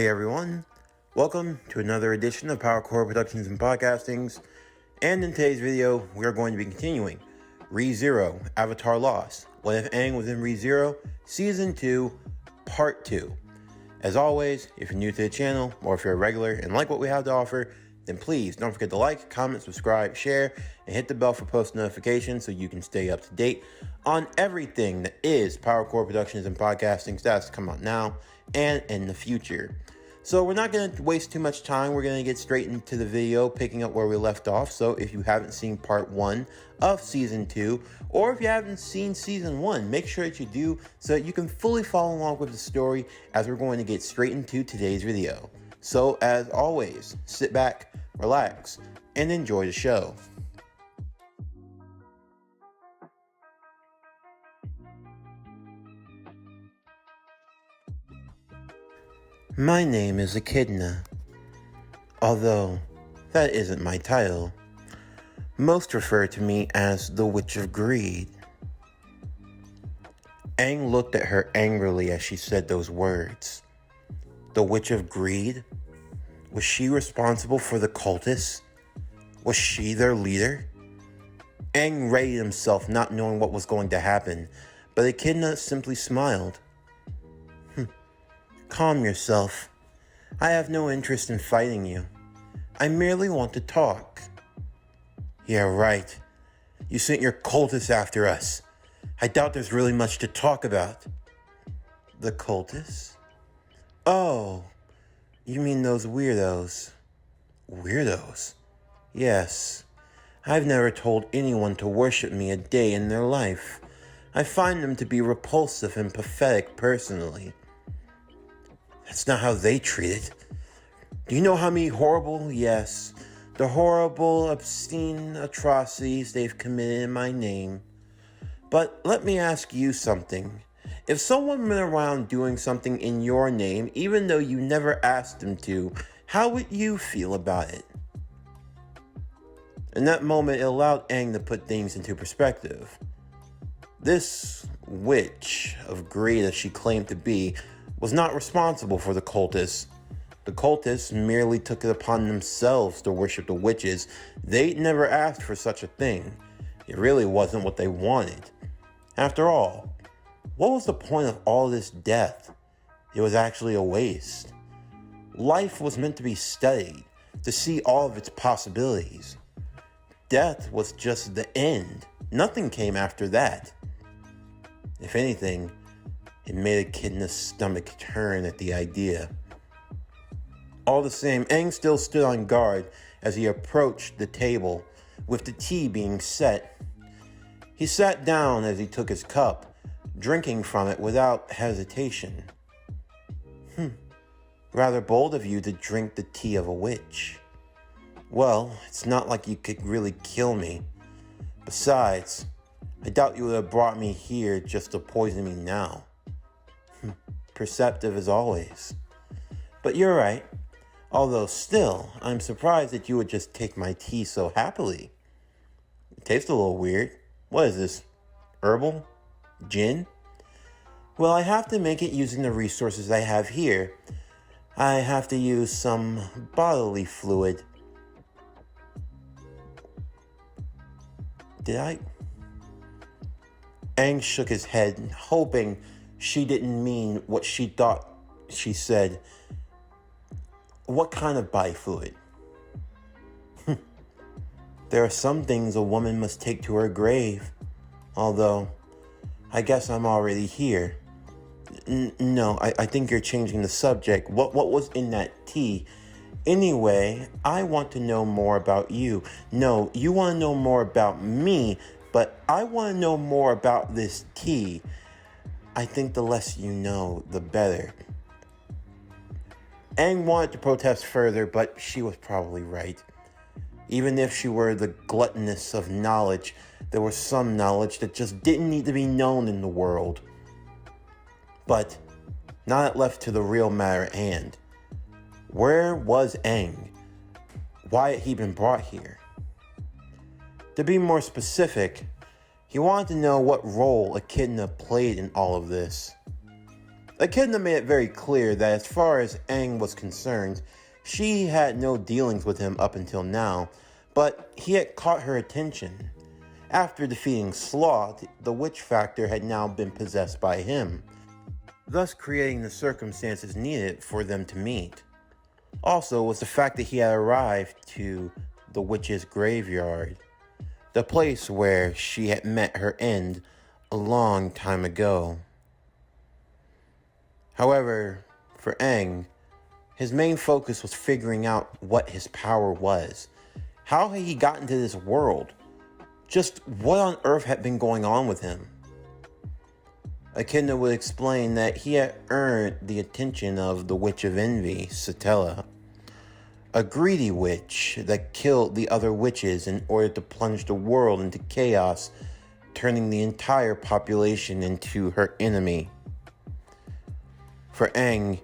Hey everyone, welcome to another edition of Power Core Productions and Podcastings, and in today's video we are going to be continuing ReZero Avatar Lost, What If Aang Was in ReZero, Season 2, Part 2. As always, if you're new to the channel, or if you're a regular and like what we have to offer, then please don't forget to like, comment, subscribe, share, and hit the bell for post notifications so you can stay up to date on everything that is Power Core Productions and Podcasting that's come out now and in the future. So we're not going to waste too much time. We're going to get straight into the video, picking up where we left off. So if you haven't seen part 1 of season 2, or if you haven't seen season 1, make sure that you do so that you can fully follow along with the story as we're going to get straight into today's video. So as always, sit back, relax, and enjoy the show. My name is Echidna, although that isn't my title. Most refer to me as the Witch of Greed. Aang looked at her angrily as she said those words. The Witch of Greed? Was she responsible for the cultists? Was she their leader? Aang readied himself, not knowing what was going to happen, but Echidna simply smiled. Calm yourself. I have no interest in fighting you. I merely want to talk. Yeah, right. You sent your cultists after us. I doubt there's really much to talk about. The cultists? Oh, you mean those weirdos? Weirdos? Yes. I've never told anyone to worship me a day in their life. I find them to be repulsive and pathetic personally. That's not how they treat it. Do you know how many the horrible, obscene atrocities they've committed in my name? But let me ask you something. If someone went around doing something in your name, even though you never asked them to, how would you feel about it? In that moment, it allowed Aang to put things into perspective. This witch of greed, as she claimed to be, was not responsible for the cultists. The cultists merely took it upon themselves to worship the witches. They never asked for such a thing. It really wasn't what they wanted. After all, what was the point of all this death? It was actually a waste. Life was meant to be studied, to see all of its possibilities. Death was just the end. Nothing came after that. If anything, it made Echidna's stomach turn at the idea. All the same, Aang still stood on guard as he approached the table, with the tea being set. He sat down as he took his cup, drinking from it without hesitation. Rather bold of you to drink the tea of a witch. Well, it's not like you could really kill me. Besides, I doubt you would have brought me here just to poison me now. Perceptive as always. But you're right. Although still, I'm surprised that you would just take my tea so happily. It tastes a little weird. What is this? Herbal? Gin? Well, I have to make it using the resources I have here. I have to use some bodily fluid. Did I? Aang shook his head, hoping she didn't mean what she thought she said. What kind of body fluid? There are some things a woman must take to her grave. Although, I guess I'm already here. No, I think you're changing the subject. What was in that tea? Anyway, I want to know more about you. No, you want to know more about me, but I want to know more about this tea. I think the less you know, the better. Aang wanted to protest further, but she was probably right. Even if she were the gluttonous of knowledge, there was some knowledge that just didn't need to be known in the world. But now it left to the real matter at hand. Where was Aang? Why had he been brought here? To be more specific, he wanted to know what role Echidna played in all of this. Echidna made it very clear that as far as Aang was concerned, she had no dealings with him up until now, but he had caught her attention. After defeating Sloth, the witch factor had now been possessed by him, thus creating the circumstances needed for them to meet. Also was the fact that he had arrived to the witch's graveyard, the place where she had met her end a long time ago. However, for Aang, his main focus was figuring out what his power was. How had he gotten to this world? Just what on earth had been going on with him? Echidna would explain that he had earned the attention of the Witch of Envy, Satella, a greedy witch that killed the other witches in order to plunge the world into chaos, turning the entire population into her enemy. For Aang,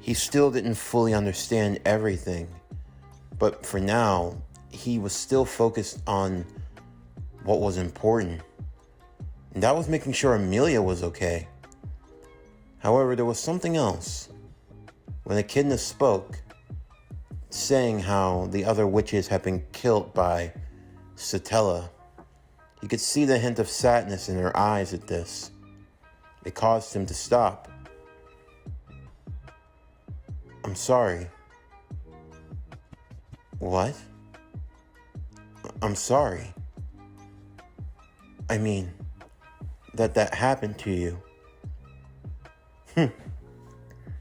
he still didn't fully understand everything, but for now, he was still focused on what was important, and that was making sure Amelia was okay. However, there was something else. When Echidna spoke, saying how the other witches had been killed by Satella, he could see the hint of sadness in her eyes at this. It caused him to stop. "I'm sorry." "What?" "I'm sorry. I mean, that happened to you."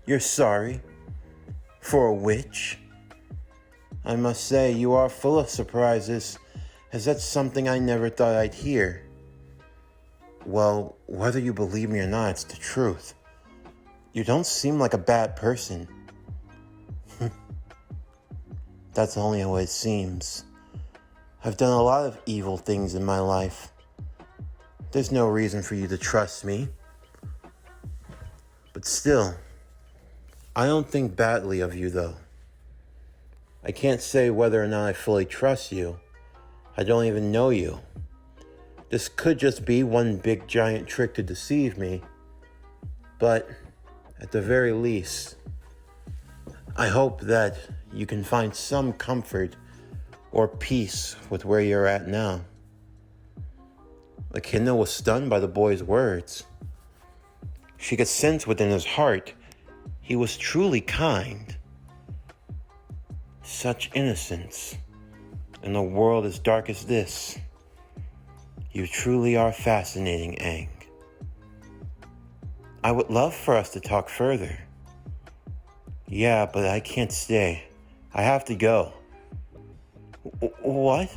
"You're sorry? For a witch? I must say, you are full of surprises, as that's something I never thought I'd hear." "Well, whether you believe me or not, it's the truth. You don't seem like a bad person." "That's only how it seems. I've done a lot of evil things in my life. There's no reason for you to trust me. But still, I don't think badly of you, though. I can't say whether or not I fully trust you. I don't even know you. This could just be one big giant trick to deceive me. But at the very least, I hope that you can find some comfort or peace with where you're at now." Echidna was stunned by the boy's words. She could sense within his heart he was truly kind. Such innocence in a world as dark as this. You truly are fascinating, Aang. I would love for us to talk further. Yeah, but I can't stay. I have to go. What?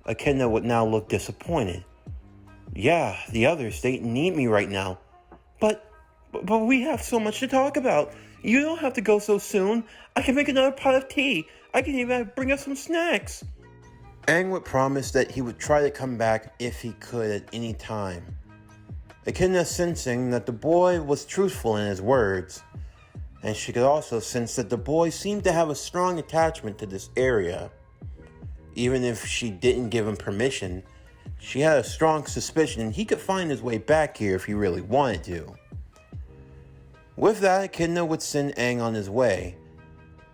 Echidna would now look disappointed. Yeah, the others, they need me right now. But we have so much to talk about. You don't have to go so soon. I can make another pot of tea. I can even bring us some snacks. Aang would promise that he would try to come back if he could at any time. Echidna sensing that the boy was truthful in his words, and she could also sense that the boy seemed to have a strong attachment to this area. Even if she didn't give him permission, she had a strong suspicion he could find his way back here if he really wanted to. With that, Echidna would send Aang on his way.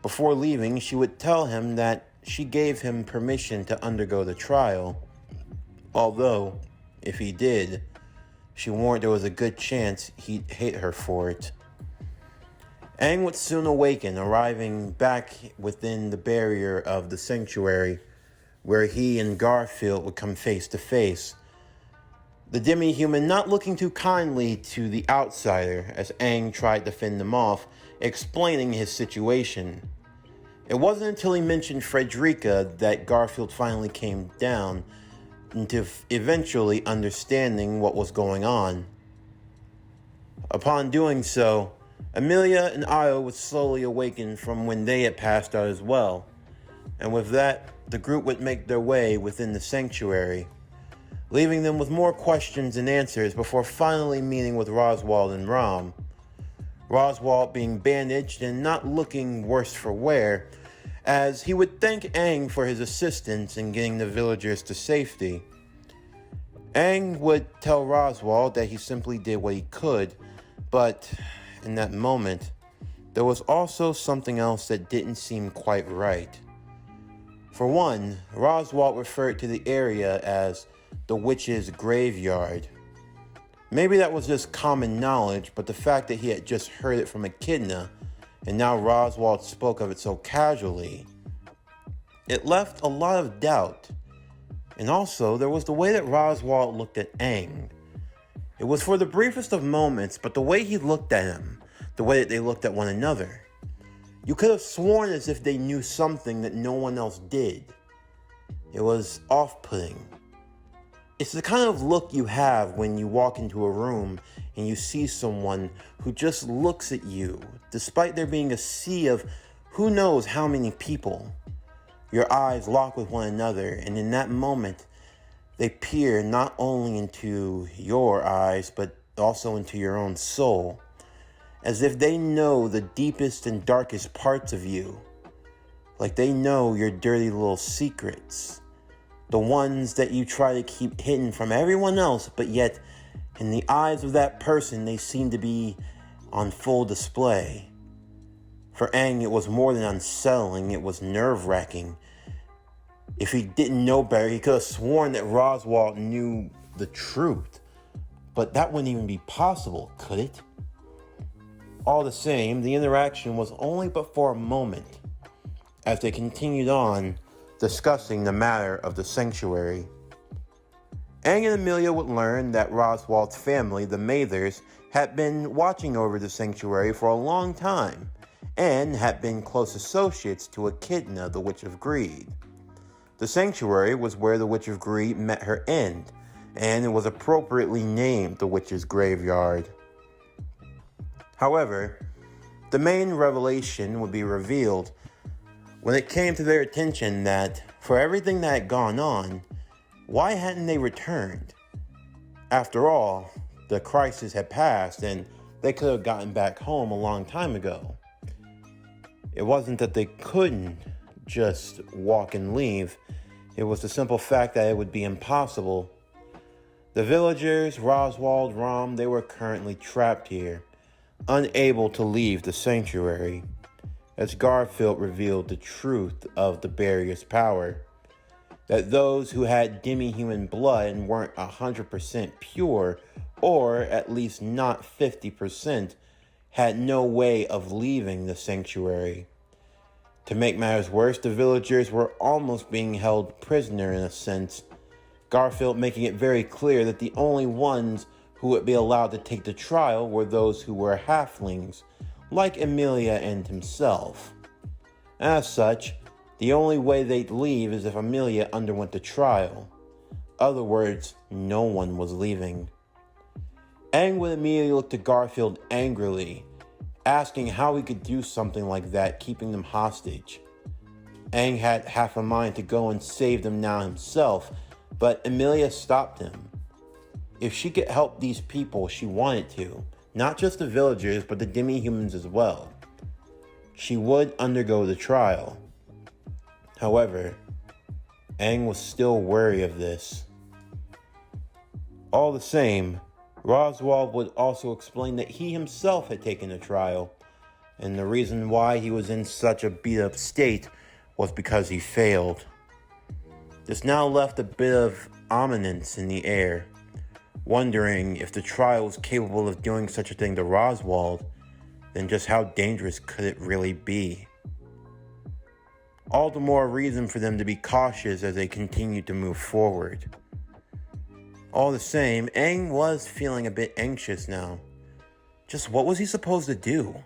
Before leaving, she would tell him that she gave him permission to undergo the trial, although, if he did, she warned there was a good chance he'd hate her for it. Aang would soon awaken, arriving back within the barrier of the sanctuary, where he and Garfield would come face to face. The demi-human not looking too kindly to the outsider as Aang tried to fend them off, explaining his situation. It wasn't until he mentioned Frederica that Garfield finally came down into eventually understanding what was going on. Upon doing so, Amelia and Io would slowly awaken from when they had passed out as well, and with that, the group would make their way within the sanctuary, leaving them with more questions and answers before finally meeting with Roswald and Rom. Roswald being bandaged and not looking worse for wear, as he would thank Aang for his assistance in getting the villagers to safety. Aang would tell Roswald that he simply did what he could, But in that moment, there was also something else that didn't seem quite right. For one, Roswalt referred to the area as the witch's graveyard. Maybe that was just common knowledge, but the fact that he had just heard it from Echidna, and now Roswalt spoke of it so casually, it left a lot of doubt. And also, there was the way that Roswalt looked at Aang. It was for the briefest of moments, but the way he looked at him, the way that they looked at one another, you could have sworn as if they knew something that no one else did. It was off-putting. It's the kind of look you have when you walk into a room and you see someone who just looks at you, despite there being a sea of who knows how many people. Your eyes lock with one another, and in that moment, they peer not only into your eyes, but also into your own soul, as if they know the deepest and darkest parts of you, like they know your dirty little secrets, the ones that you try to keep hidden from everyone else, but yet, in the eyes of that person, they seem to be on full display. For Aang, it was more than unsettling, it was nerve-wracking. If he didn't know better, he could have sworn that Roswalt knew the truth. But that wouldn't even be possible, could it? All the same, the interaction was only but for a moment, as they continued on discussing the matter of the sanctuary. Aang and Amelia would learn that Roswalt's family, the Mathers, had been watching over the sanctuary for a long time, and had been close associates to Echidna, the Witch of Greed. The sanctuary was where the Witch of Greed met her end, and it was appropriately named the Witch's Graveyard. However, the main revelation would be revealed when it came to their attention that, for everything that had gone on, why hadn't they returned? After all, the crisis had passed, and they could have gotten back home a long time ago. It wasn't that they couldn't just walk and leave. It was the simple fact that it would be impossible. The villagers, Roswalt, Rom, they were currently trapped here, unable to leave the sanctuary, as Garfield revealed the truth of the barrier's power, that those who had demi-human blood and weren't 100% pure, or at least not 50%, had no way of leaving the sanctuary. To make matters worse, the villagers were almost being held prisoner in a sense, Garfield making it very clear that the only ones who would be allowed to take the trial were those who were halflings, like Amelia and himself. As such, the only way they'd leave is if Amelia underwent the trial. Other words, no one was leaving. Aang would immediately look to Garfield angrily, asking how he could do something like that, keeping them hostage. Aang had half a mind to go and save them now himself, but Amelia stopped him. If she could help these people, she wanted to, not just the villagers, but the demi-humans as well. She would undergo the trial. However, Aang was still wary of this. All the same, Roswalt would also explain that he himself had taken the trial, and the reason why he was in such a beat-up state was because he failed. This now left a bit of ominence in the air, wondering if the trial was capable of doing such a thing to Roswalt, then just how dangerous could it really be? All the more reason for them to be cautious as they continued to move forward. All the same, Aang was feeling a bit anxious now. Just what was he supposed to do?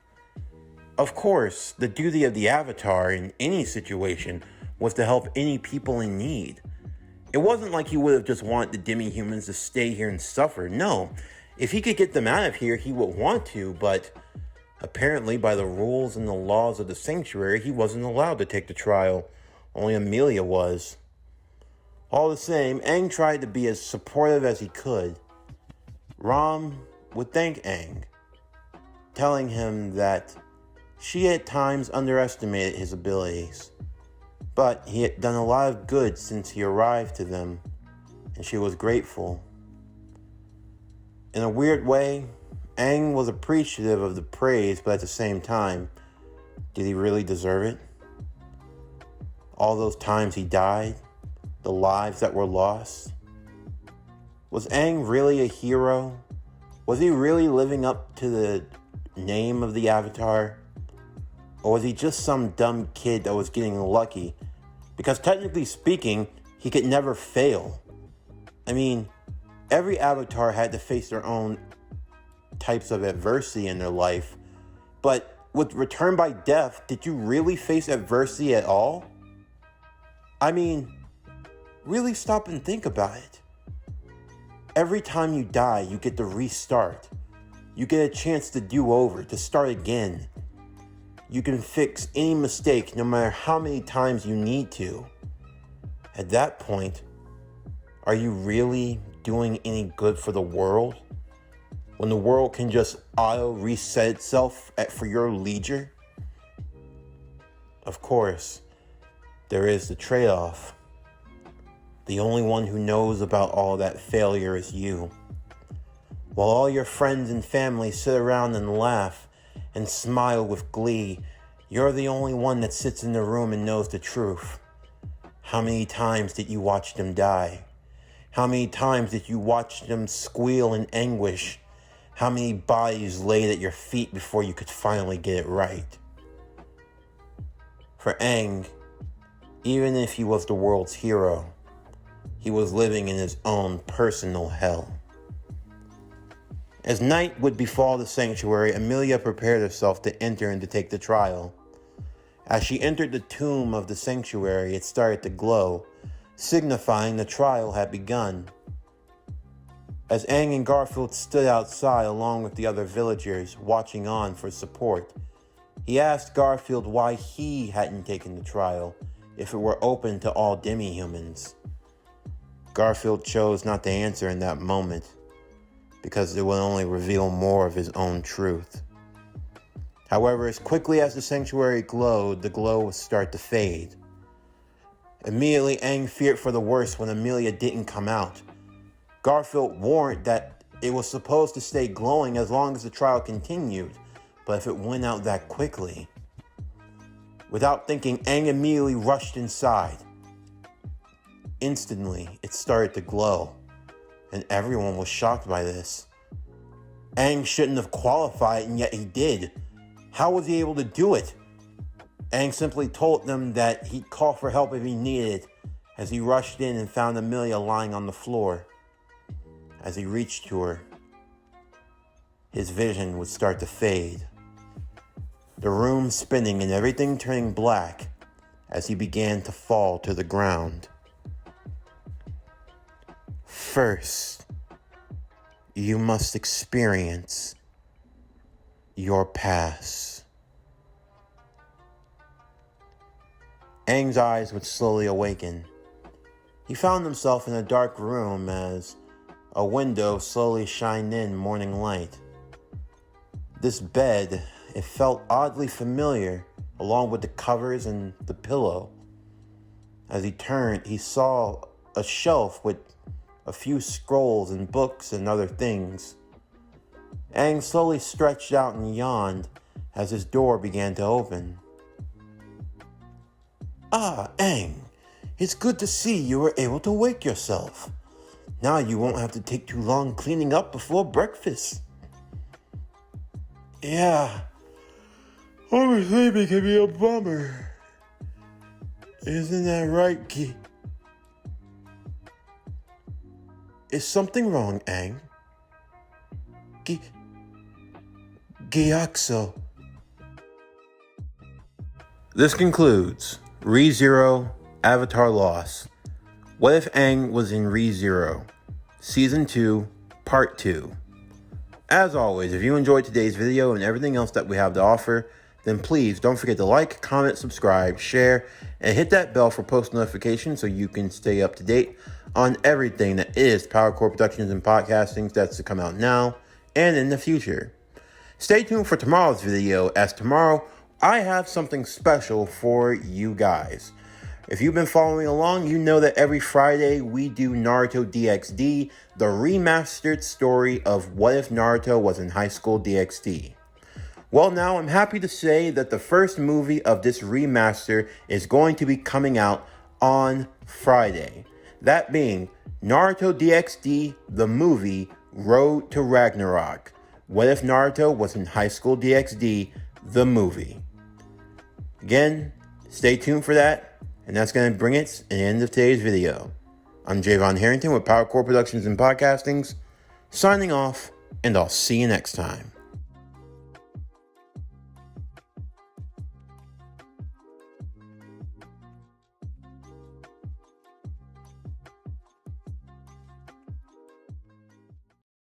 Of course, the duty of the Avatar in any situation was to help any people in need. It wasn't like he would have just wanted the demi-humans to stay here and suffer. No, if he could get them out of here, he would want to, but apparently by the rules and the laws of the sanctuary, he wasn't allowed to take the trial. Only Amelia was. All the same, Aang tried to be as supportive as he could. Rom would thank Aang, telling him that she at times underestimated his abilities, but he had done a lot of good since he arrived to them, and she was grateful. In a weird way, Aang was appreciative of the praise, but at the same time, did he really deserve it? All those times he died, the lives that were lost. Was Aang really a hero? Was he really living up to the name of the Avatar? Or was he just some dumb kid that was getting lucky? Because technically speaking, he could never fail. I mean, every Avatar had to face their own types of adversity in their life. But with Return by Death, did you really face adversity at all? I mean, really stop and think about it. Every time you die, you get to restart. You get a chance to do over, to start again. You can fix any mistake no matter how many times you need to. At that point, are you really doing any good for the world? When the world can just auto-reset itself for your leisure? Of course, there is the trade-off. The only one who knows about all that failure is you. While all your friends and family sit around and laugh and smile with glee, you're the only one that sits in the room and knows the truth. How many times did you watch them die? How many times did you watch them squeal in anguish? How many bodies laid at your feet before you could finally get it right? For Aang, even if he was the world's hero, he was living in his own personal hell. As night would befall the sanctuary, Amelia prepared herself to enter and to take the trial. As she entered the tomb of the sanctuary, it started to glow, signifying the trial had begun. As Aang and Garfield stood outside along with the other villagers, watching on for support, he asked Garfield why he hadn't taken the trial if it were open to all demi-humans. Garfield chose not to answer in that moment, because it would only reveal more of his own truth. However, as quickly as the sanctuary glowed, the glow would start to fade. Immediately, Aang feared for the worst when Amelia didn't come out. Garfield warned that it was supposed to stay glowing as long as the trial continued, but if it went out that quickly... Without thinking, Aang immediately rushed inside. Instantly, it started to glow, and everyone was shocked by this. Aang shouldn't have qualified, and yet he did. How was he able to do it? Aang simply told them that he'd call for help if he needed it, as he rushed in and found Amelia lying on the floor. As he reached to her, his vision would start to fade. The room spinning and everything turning black as he began to fall to the ground. First, you must experience your past. Aang's eyes would slowly awaken. He found himself in a dark room as a window slowly shined in morning light. This bed, it felt oddly familiar, along with the covers and the pillow. As he turned, he saw a shelf with a few scrolls and books and other things. Aang slowly stretched out and yawned as his door began to open. Ah, Aang, it's good to see you were able to wake yourself. Now you won't have to take too long cleaning up before breakfast. Yeah, oversleeping can be a bummer. Isn't that right, Ki? Is something wrong, Aang? Gyakso. This concludes ReZero Avatar Lost. What if Aang was in ReZero? Season 2, Part 2. As always, if you enjoyed today's video and everything else that we have to offer, then please don't forget to like, comment, subscribe, share, and hit that bell for post notifications so you can stay up to date on everything that is PowerCore Productions and Podcasting that's to come out now and in the future. Stay tuned for tomorrow's video, as tomorrow I have something special for you guys. If you've been following along, you know that every Friday we do Naruto DxD, the remastered story of what if Naruto was in high school DxD. Well, now I'm happy to say that the first movie of this remaster is going to be coming out on Friday. That being Naruto DxD, the movie Road to Ragnarok. What if Naruto was in high school DxD, the movie. Again, stay tuned for that. And that's going to bring it to the end of today's video. I'm Javon Harrington with Power Core Productions and Podcastings, signing off, and I'll see you next time.